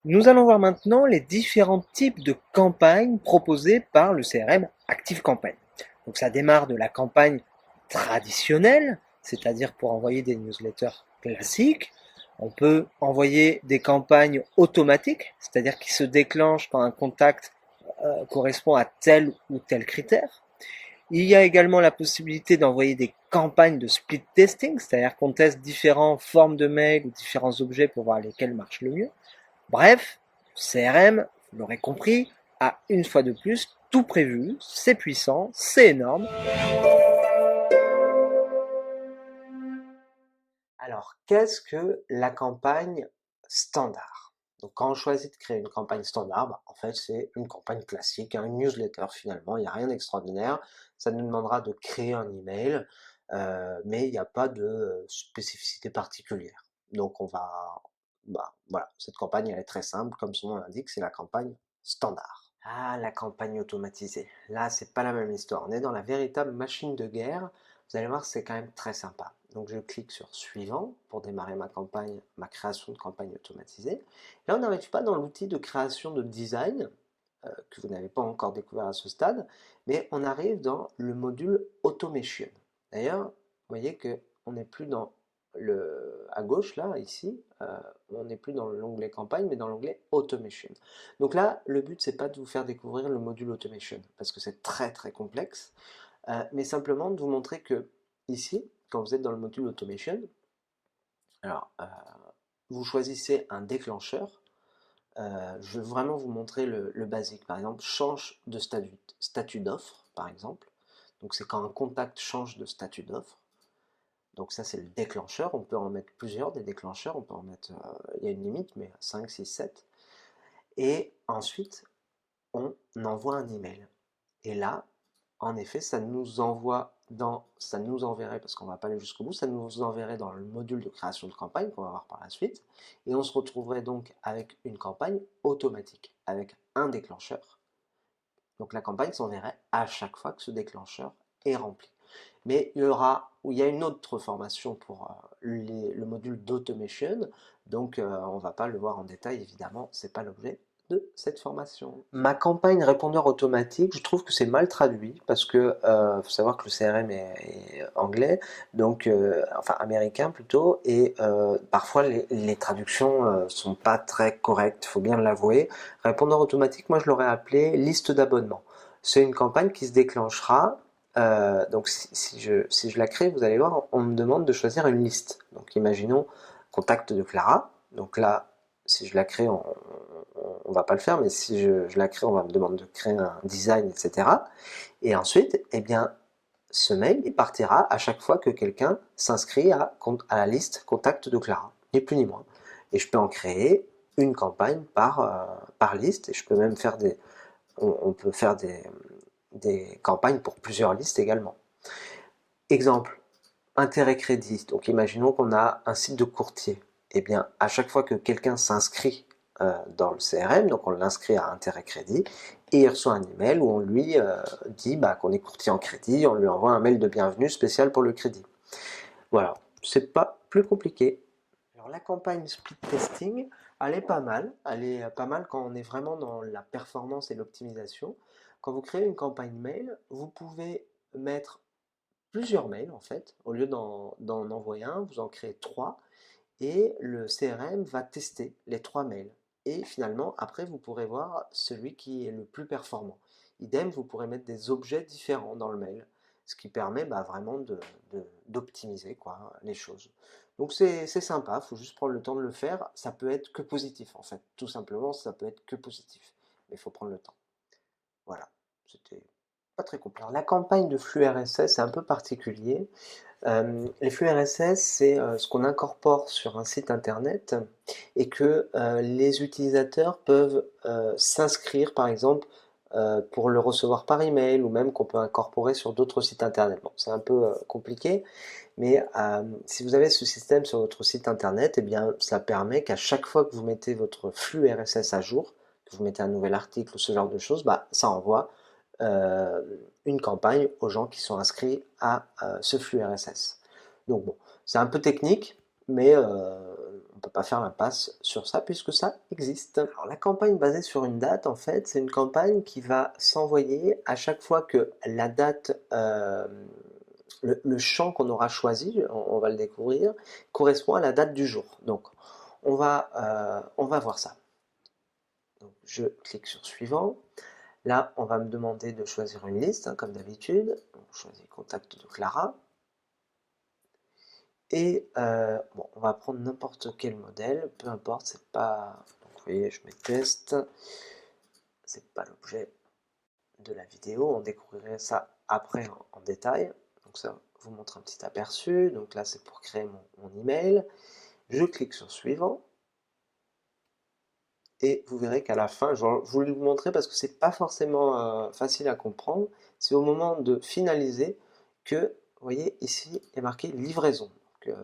Nous allons voir maintenant les différents types de campagnes proposées par le CRM ActiveCampaign. Donc ça démarre de la campagne traditionnelle, c'est-à-dire pour envoyer des newsletters classiques. On peut envoyer des campagnes automatiques, c'est-à-dire qui se déclenchent quand un contact correspond à tel ou tel critère. Il y a également la possibilité d'envoyer des campagnes de split testing, c'est-à-dire qu'on teste différentes formes de mails ou différents objets pour voir lesquels marchent le mieux. Bref, CRM, vous l'aurez compris, a une fois de plus tout prévu, c'est puissant, c'est énorme. Alors, qu'est-ce que la campagne standard? Donc, quand on choisit de créer une campagne standard, en fait, c'est une campagne classique, une newsletter finalement, il n'y a rien d'extraordinaire. Ça nous demandera de créer un email, mais il n'y a pas de spécificité particulière. Donc, voilà, cette campagne, elle est très simple, comme son nom l'indique, c'est la campagne standard. Ah, la campagne automatisée. Là, c'est pas la même histoire. On est dans la véritable machine de guerre. Vous allez voir, c'est quand même très sympa. Donc je clique sur suivant pour démarrer ma campagne, ma création de campagne automatisée. Là, on n'arrive pas dans l'outil de création de design que vous n'avez pas encore découvert à ce stade, mais on arrive dans le module automation. D'ailleurs, vous voyez que on n'est plus dans à gauche là, ici, on n'est plus dans l'onglet campagne, mais dans l'onglet automation. Donc là, le but c'est pas de vous faire découvrir le module automation parce que c'est très très complexe. Mais simplement de vous montrer que ici, quand vous êtes dans le module Automation, alors vous choisissez un déclencheur. Je veux vraiment vous montrer le basique. Par exemple, change de statut d'offre, par exemple. Donc c'est quand un contact change de statut d'offre. Donc ça c'est le déclencheur. On peut en mettre plusieurs des déclencheurs. On peut en mettre, il y a une limite, mais 5, 6, 7. Et ensuite, on envoie un email. Et là, en effet, ça nous enverrait, parce qu'on ne va pas aller jusqu'au bout, ça nous enverrait dans le module de création de campagne qu'on va voir par la suite, et on se retrouverait donc avec une campagne automatique, avec un déclencheur. Donc la campagne s'enverrait à chaque fois que ce déclencheur est rempli. Mais il y a une autre formation pour le module d'automation, donc on ne va pas le voir en détail évidemment, ce n'est pas l'objet de cette formation. Ma campagne répondeur automatique, je trouve que c'est mal traduit parce que faut savoir que le CRM est anglais, donc enfin américain plutôt, et parfois les traductions sont pas très correctes, il faut bien l'avouer. Répondeur automatique, moi je l'aurais appelé liste d'abonnements. C'est une campagne qui se déclenchera. Donc si je la crée, vous allez voir, on me demande de choisir une liste. Donc imaginons contact de Clara. Donc là, si je la crée, on va pas le faire, mais si je la crée, on va me demander de créer un design, etc. Et ensuite, eh bien, ce mail, il partira à chaque fois que quelqu'un s'inscrit à la liste contact de Clara, ni plus ni moins. Et je peux en créer une campagne par liste, et je peux même faire on peut faire des campagnes pour plusieurs listes également. Exemple, intérêt crédit. Donc imaginons qu'on a un site de courtier. Eh bien, à chaque fois que quelqu'un s'inscrit dans le CRM, donc on l'inscrit à intérêt crédit, et il reçoit un email où on lui dit qu'on est courtier en crédit, on lui envoie un mail de bienvenue spécial pour le crédit. Voilà, c'est pas plus compliqué. Alors la campagne split testing, elle est pas mal. Elle est pas mal quand on est vraiment dans la performance et l'optimisation. Quand vous créez une campagne mail, vous pouvez mettre plusieurs mails en fait. Au lieu d'en envoyer un, vous en créez trois et le CRM va tester les trois mails. Et finalement, après, vous pourrez voir celui qui est le plus performant. Idem, vous pourrez mettre des objets différents dans le mail, ce qui permet vraiment d'optimiser les choses. Donc c'est sympa, il faut juste prendre le temps de le faire. Ça peut être que positif en fait, tout simplement, ça peut être que positif. Mais il faut prendre le temps. Voilà, c'était pas très compliqué. Alors la campagne de flux RSS, c'est un peu particulier. Les flux RSS, c'est ce qu'on incorpore sur un site internet et que les utilisateurs peuvent s'inscrire, par exemple, pour le recevoir par email ou même qu'on peut incorporer sur d'autres sites internet. Bon, c'est un peu compliqué, mais si vous avez ce système sur votre site internet, eh bien, ça permet qu'à chaque fois que vous mettez votre flux RSS à jour, que vous mettez un nouvel article ou ce genre de choses, ça envoie euh, une campagne aux gens qui sont inscrits à ce flux RSS. Donc bon, c'est un peu technique, mais on ne peut pas faire l'impasse sur ça puisque ça existe. Alors la campagne basée sur une date, en fait, c'est une campagne qui va s'envoyer à chaque fois que la date, le champ qu'on aura choisi, on va le découvrir, correspond à la date du jour. Donc on va voir ça. Donc je clique sur suivant. Là, on va me demander de choisir une liste, comme d'habitude. Je choisis contact de Clara. Et bon, on va prendre n'importe quel modèle, peu importe, c'est pas. Donc vous voyez, je mets test, c'est pas l'objet de la vidéo, on découvrirait ça après en détail. Donc ça vous montre un petit aperçu. Donc là, c'est pour créer mon email. Je clique sur suivant. Et vous verrez qu'à la fin, je voulais vous montrer parce que c'est pas forcément facile à comprendre. C'est au moment de finaliser que, vous voyez, ici, il est marqué livraison. Donc,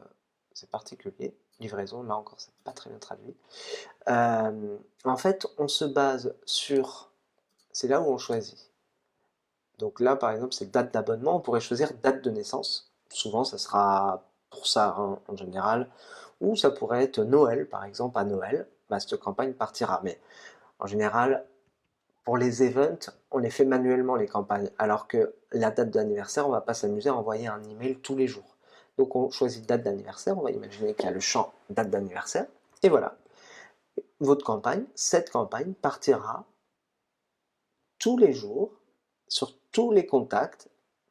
c'est particulier. Livraison, là encore, c'est pas très bien traduit. En fait, on se base sur. C'est là où on choisit. Donc là, par exemple, c'est date d'abonnement. On pourrait choisir date de naissance. Souvent, ça sera pour ça, hein, en général. Ou ça pourrait être Noël, par exemple, à Noël. Bah, cette campagne partira. Mais en général, pour les events, on les fait manuellement, les campagnes. Alors que la date d'anniversaire, on ne va pas s'amuser à envoyer un email tous les jours. Donc on choisit date d'anniversaire, on va imaginer qu'il y a le champ date d'anniversaire. Et voilà, votre campagne, cette campagne partira tous les jours sur tous les contacts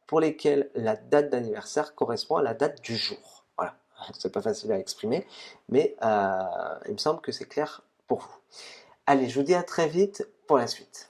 pour lesquels la date d'anniversaire correspond à la date du jour. Voilà, c'est pas facile à exprimer, mais il me semble que c'est clair pour vous. Allez, je vous dis à très vite pour la suite.